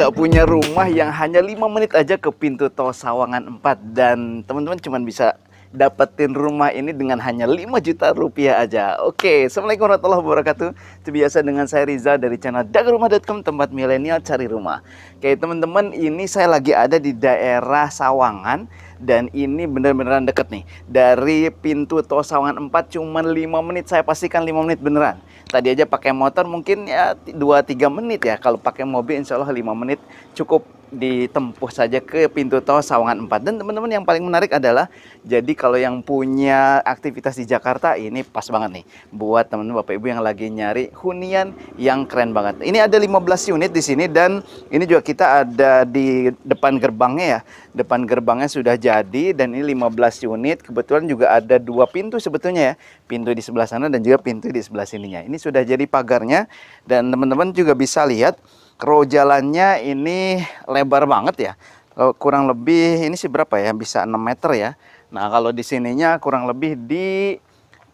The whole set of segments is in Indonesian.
nggak punya rumah yang hanya 5 menit aja ke pintu tol Sawangan 4, dan teman-teman cuma bisa dapetin rumah ini dengan hanya 5 juta rupiah aja. Oke, Assalamualaikum warahmatullahi wabarakatuh. Itu biasa dengan saya Riza dari channel dagangrumah.com, tempat milenial cari rumah. Oke teman-teman, ini saya lagi ada di daerah Sawangan, dan ini bener-beneran deket nih. Dari pintu tol Sawangan 4 cuma 5 menit, saya pastikan 5 menit beneran. Tadi aja pakai motor mungkin ya 2-3 menit ya. Kalau pakai mobil insya Allah 5 menit cukup ditempuh saja ke pintu tol Sawangan 4. Dan teman-teman yang paling menarik adalah, jadi kalau yang punya aktivitas di Jakarta ini pas banget nih buat teman-teman Bapak Ibu yang lagi nyari hunian yang keren banget. Ini ada 15 unit di sini, dan ini juga kita ada di depan gerbangnya ya. Depan gerbangnya sudah jadi, dan ini 15 unit. Kebetulan juga ada 2 pintu sebetulnya ya. Pintu di sebelah sana dan juga pintu di sebelah sininya. Ini sudah jadi pagarnya, dan teman-teman juga bisa lihat row jalannya ini lebar banget ya. Kurang lebih ini sih berapa ya? Bisa 6 meter ya. Nah, kalau di sininya kurang lebih di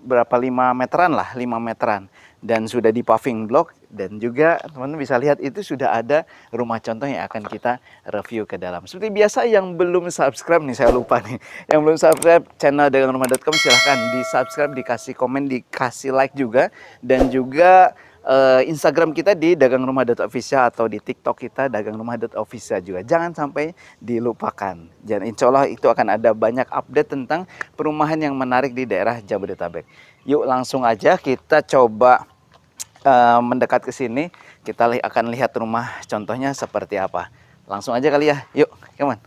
berapa, 5 meteran lah, 5 meteran. Dan sudah di paving block, dan juga teman-teman bisa lihat itu sudah ada rumah contoh yang akan kita review ke dalam. Seperti biasa, yang belum subscribe nih, saya lupa nih. Yang belum subscribe channel dagangrumah.com silahkan di subscribe, dikasih komen, dikasih like juga. Dan juga Instagram kita di dagangrumah.official, atau di TikTok kita dagangrumah.official juga. Jangan sampai dilupakan. Dan insya Allah itu akan ada banyak update tentang perumahan yang menarik di daerah Jabodetabek. Yuk langsung aja kita coba mendekat ke sini. Kita akan lihat rumah contohnya seperti apa. Langsung aja kali ya. Yuk, come on.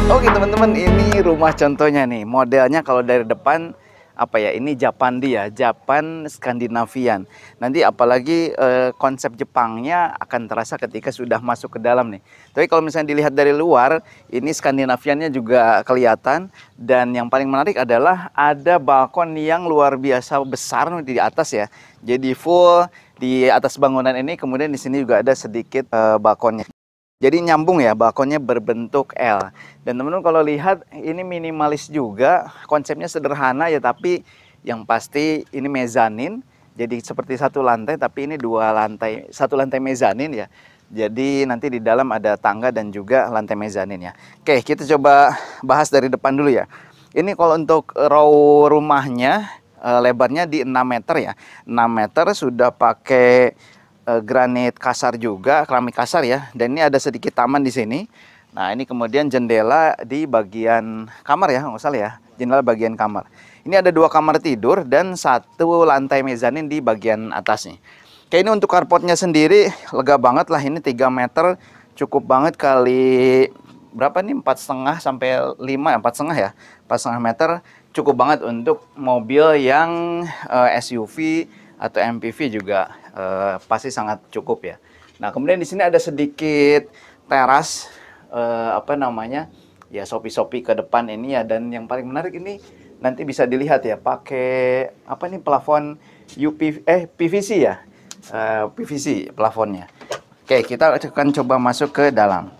Oke teman-teman, ini rumah contohnya nih. Modelnya kalau dari depan apa ya, ini Japandi ya, Japan Skandinavian. Nanti apalagi konsep Jepangnya akan terasa ketika sudah masuk ke dalam nih. Tapi kalau misalnya dilihat dari luar, ini Skandinaviannya juga kelihatan. Dan yang paling menarik adalah ada balkon yang luar biasa besar di atas ya. Jadi full di atas bangunan ini, kemudian di sini juga ada sedikit balkonnya. Jadi nyambung ya, balkonnya berbentuk L. Dan teman-teman kalau lihat ini minimalis juga, konsepnya sederhana ya, tapi yang pasti ini mezanin. Jadi seperti satu lantai, tapi ini 2 lantai, 1 lantai mezanin ya. Jadi nanti di dalam ada tangga dan juga lantai mezanin ya. Oke, kita coba bahas dari depan dulu ya. Ini kalau untuk row rumahnya, lebarnya di 6 meter ya. 6 meter, sudah pakai granit kasar juga, keramik kasar ya. Dan ini ada sedikit taman di sini. Nah, ini kemudian jendela di bagian kamar ya, nggak salah ya. Jendela bagian kamar. Ini ada 2 kamar tidur dan 1 lantai mezanin di bagian atasnya. Kayak ini untuk carportnya sendiri lega banget lah. Ini 3 meter cukup banget kali berapa nih, 4,5 sampai 5 ya, 4,5 ya. 4,5 meter cukup banget untuk mobil yang SUV atau MPV juga pasti sangat cukup ya. Nah, kemudian di sini ada sedikit teras, apa namanya ya, sopi-sopi ke depan ini ya. Dan yang paling menarik ini nanti bisa dilihat ya, pakai apa nih, plafon PVC ya, PVC plafonnya. Oke, kita akan coba masuk ke dalam.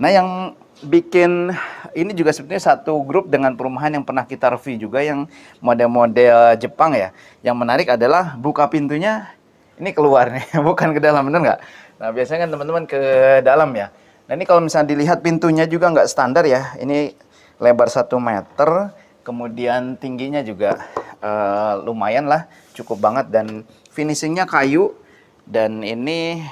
Nah, yang bikin ini juga sebetulnya satu grup dengan perumahan yang pernah kita review juga, yang model-model Jepang ya. Yang menarik adalah buka pintunya ini keluar nih, bukan ke dalam, bener nggak? Nah, biasanya kan teman-teman ke dalam ya. Nah, ini kalau misalnya dilihat pintunya juga nggak standar ya. Ini lebar 1 meter, kemudian tingginya juga lumayan lah, cukup banget. Dan finishingnya kayu, dan ini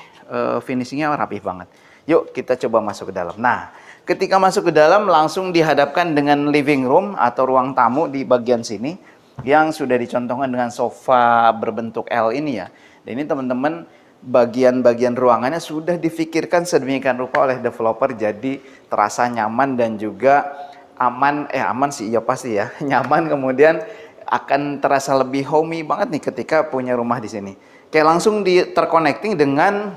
finishingnya rapih banget. Yuk kita coba masuk ke dalam. Nah, ketika masuk ke dalam langsung dihadapkan dengan living room atau ruang tamu di bagian sini, yang sudah dicontohkan dengan sofa berbentuk L ini ya. Dan ini teman-teman, bagian-bagian ruangannya sudah difikirkan sedemikian rupa oleh developer, jadi terasa nyaman dan juga aman. Aman sih ya pasti ya, nyaman. Kemudian akan terasa lebih homey banget nih ketika punya rumah di sini. Kayak langsung terconnecting dengan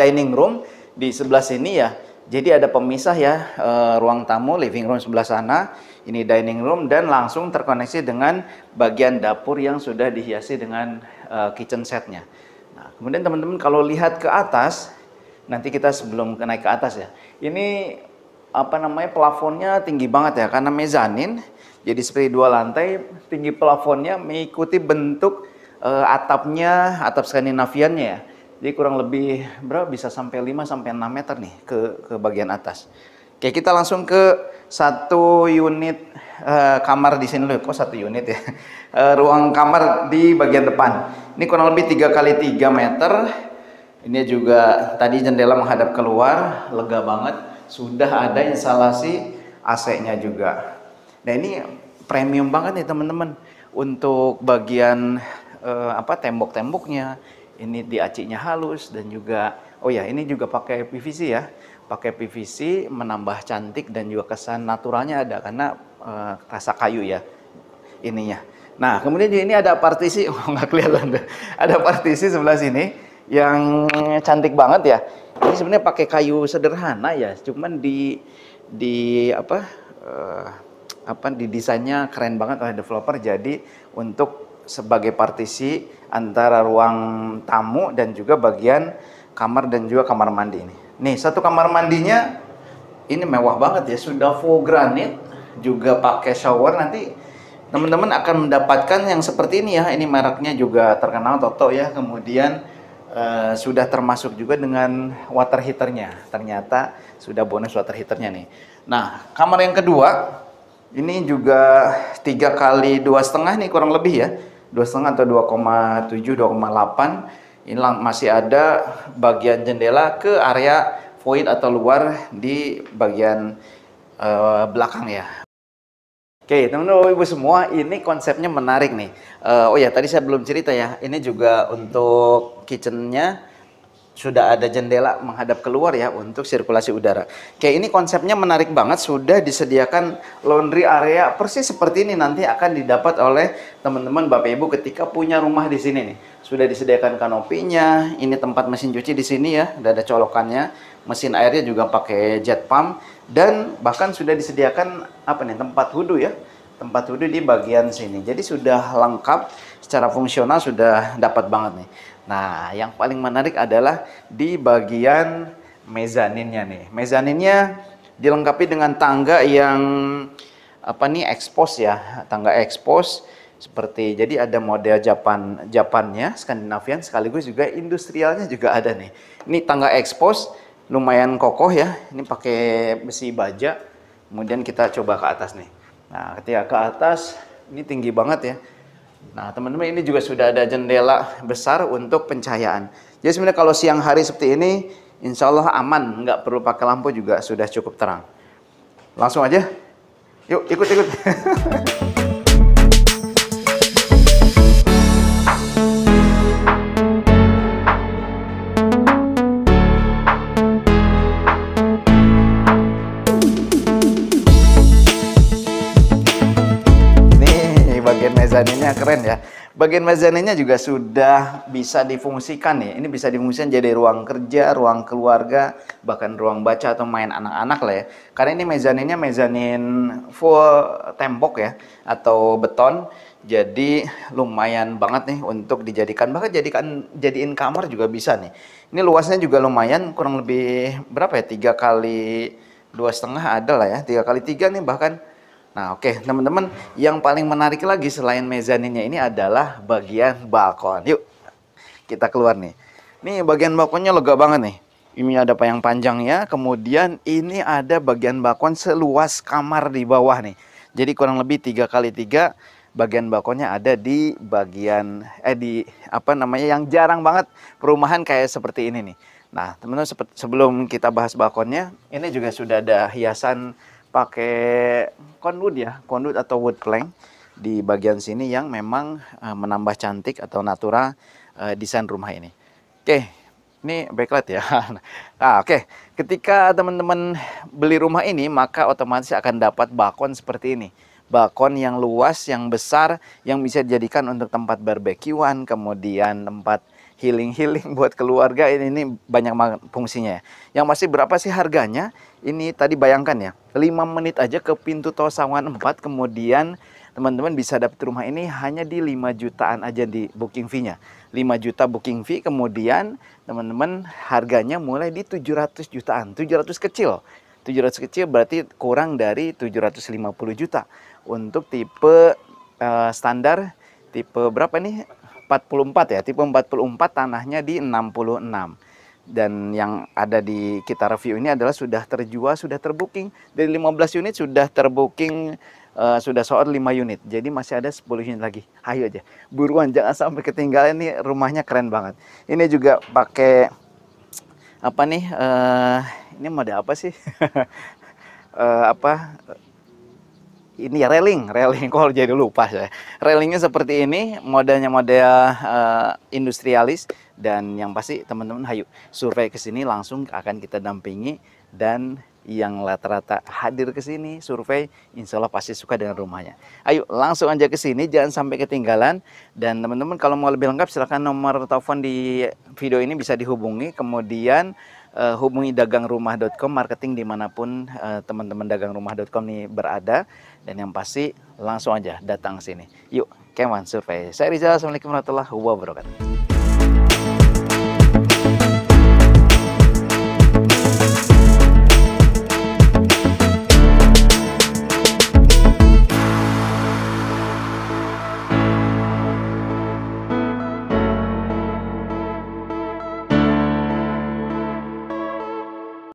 dining room di sebelah sini ya. Jadi ada pemisah ya, ruang tamu, living room sebelah sana, ini dining room, dan langsung terkoneksi dengan bagian dapur yang sudah dihiasi dengan kitchen setnya. Nah, kemudian teman-teman kalau lihat ke atas, nanti kita sebelum naik ke atas ya, ini apa namanya, plafonnya tinggi banget ya karena mezanin. Jadi seperti 2 lantai, tinggi plafonnya mengikuti bentuk atapnya, atap Skandinaviannya ya. Jadi kurang lebih berapa, bisa sampai 5 sampai 6 meter nih ke bagian atas. Oke, kita langsung ke satu unit kamar di sini dulu. Kok satu unit ya? Ruang kamar di bagian depan. Ini kurang lebih 3 kali 3 meter. Ini juga tadi jendela menghadap keluar, lega banget. Sudah ada instalasi AC-nya juga. Nah, ini premium banget nih teman-teman. Untuk bagian tembok-temboknya, ini diacinya halus dan juga, oh ya, ini juga pakai PVC ya. Pakai PVC menambah cantik dan juga kesan naturalnya ada karena rasa kayu ya ininya. Nah, kemudian ini ada partisi, oh nggak kelihatan deh. Ada partisi sebelah sini yang cantik banget ya. Ini sebenarnya pakai kayu sederhana ya, cuman di desainnya keren banget oleh developer. Jadi untuk sebagai partisi antara ruang tamu dan juga bagian kamar dan juga kamar mandi ini. Nih, satu kamar mandinya ini mewah banget ya, sudah full granit, juga pakai shower. Nanti teman-teman akan mendapatkan yang seperti ini ya. Ini mereknya juga terkenal, Toto ya. Kemudian sudah termasuk juga dengan water heaternya. Ternyata sudah bonus water heaternya nih. Nah, kamar yang kedua ini juga 3 kali 2,5 nih kurang lebih ya. 2,5 atau 2,7, 2,8. Ini masih ada bagian jendela ke area void atau luar di bagian belakang ya. Oke, teman-teman ibu semua, ini konsepnya menarik nih. Oh ya, tadi saya belum cerita ya. Ini juga untuk kitchennya sudah ada jendela menghadap keluar ya untuk sirkulasi udara. Oke, ini konsepnya menarik banget. Sudah disediakan laundry area persis seperti ini nanti akan didapat oleh teman-teman Bapak Ibu ketika punya rumah di sini nih. Sudah disediakan kanopinya. Ini tempat mesin cuci di sini ya, udah ada colokannya. Mesin airnya juga pakai jet pump dan bahkan sudah disediakan tempat wudhu ya. Tempat wudhu di bagian sini. Jadi sudah lengkap secara fungsional, sudah dapat banget nih. Nah, yang paling menarik adalah di bagian mezaninnya nih. Mezaninnya dilengkapi dengan tangga yang expose ya, tangga expose seperti, jadi ada model Japannya, Skandinavian, sekaligus juga industrialnya juga ada nih. Ini tangga expose lumayan kokoh ya. Ini pakai besi baja. Kemudian kita coba ke atas nih. Nah, ketika ke atas ini tinggi banget ya. Nah, teman-teman, ini juga sudah ada jendela besar untuk pencahayaan. Jadi sebenarnya kalau siang hari seperti ini, insya Allah aman, nggak perlu pakai lampu juga sudah cukup terang. Langsung aja, yuk ikut-ikut. Mezaninnya keren ya. Bagian mezaninnya juga sudah bisa difungsikan nih. Ini bisa difungsikan jadi ruang kerja, ruang keluarga, bahkan ruang baca atau main anak-anak lah ya. Karena ini mezaninnya mezanin full tembok ya, atau beton. Jadi lumayan banget nih untuk dijadikan, bahkan jadiin kamar juga bisa nih. Ini luasnya juga lumayan, kurang lebih berapa ya? 3 kali 2,5 ada lah ya. 3 kali 3 nih bahkan. Nah, oke, teman-teman, yang paling menarik lagi selain mezaninnya ini adalah bagian balkon. Yuk, kita keluar nih. Nih, bagian balkonnya lega banget nih. Ini ada yang panjangnya, kemudian ini ada bagian balkon seluas kamar di bawah nih. Jadi kurang lebih 3 kali 3 bagian balkonnya ada di bagian yang jarang banget perumahan kayak seperti ini nih. Nah, teman-teman, sebelum kita bahas balkonnya, ini juga sudah ada hiasan pakai conwood atau wood plank di bagian sini yang memang menambah cantik atau natural desain rumah ini. Oke, ini backlight ya. Nah, oke. Ketika teman-teman beli rumah ini, maka otomatis akan dapat balkon seperti ini. Balkon yang luas, yang besar, yang bisa dijadikan untuk tempat barbekyuan, kemudian tempat healing buat keluarga. Ini banyak banget fungsinya ya. Yang masih berapa sih harganya? Ini tadi bayangkan ya, 5 menit aja ke pintu tol Sawangan 4, kemudian teman-teman bisa dapat rumah ini hanya di 5 jutaan aja di booking fee-nya. 5 juta booking fee, kemudian teman-teman harganya mulai di 700 jutaan, 700 kecil. 700 kecil berarti kurang dari 750 juta. Untuk tipe standar, tipe berapa nih? 44 ya, tipe 44 tanahnya di 66. Dan yang ada di kita review ini adalah sudah terjual, sudah terbooking. Dari 15 unit sudah terbooking, sudah sold 5 unit. Jadi masih ada 10 unit lagi. Ayo aja, buruan, jangan sampai ketinggalan, nih rumahnya keren banget. Ini juga pakai apa nih? Ini model apa sih? Apa? Ini ya railing kok jadi lupa saya. Railingnya seperti ini, modelnya model industrialis, dan yang pasti teman-teman hayu survei ke sini langsung akan kita dampingi, dan yang rata-rata hadir ke sini survei insya Allah pasti suka dengan rumahnya. Ayo langsung aja ke sini, jangan sampai ketinggalan. Dan teman-teman kalau mau lebih lengkap silahkan nomor telepon di video ini bisa dihubungi, kemudian hubungi dagangrumah.com, marketing dimanapun teman-teman dagangrumah.com nih berada. Dan yang pasti langsung aja datang sini. Yuk, come on survei. Saya Rizal, assalamualaikum warahmatullahi wabarakatuh.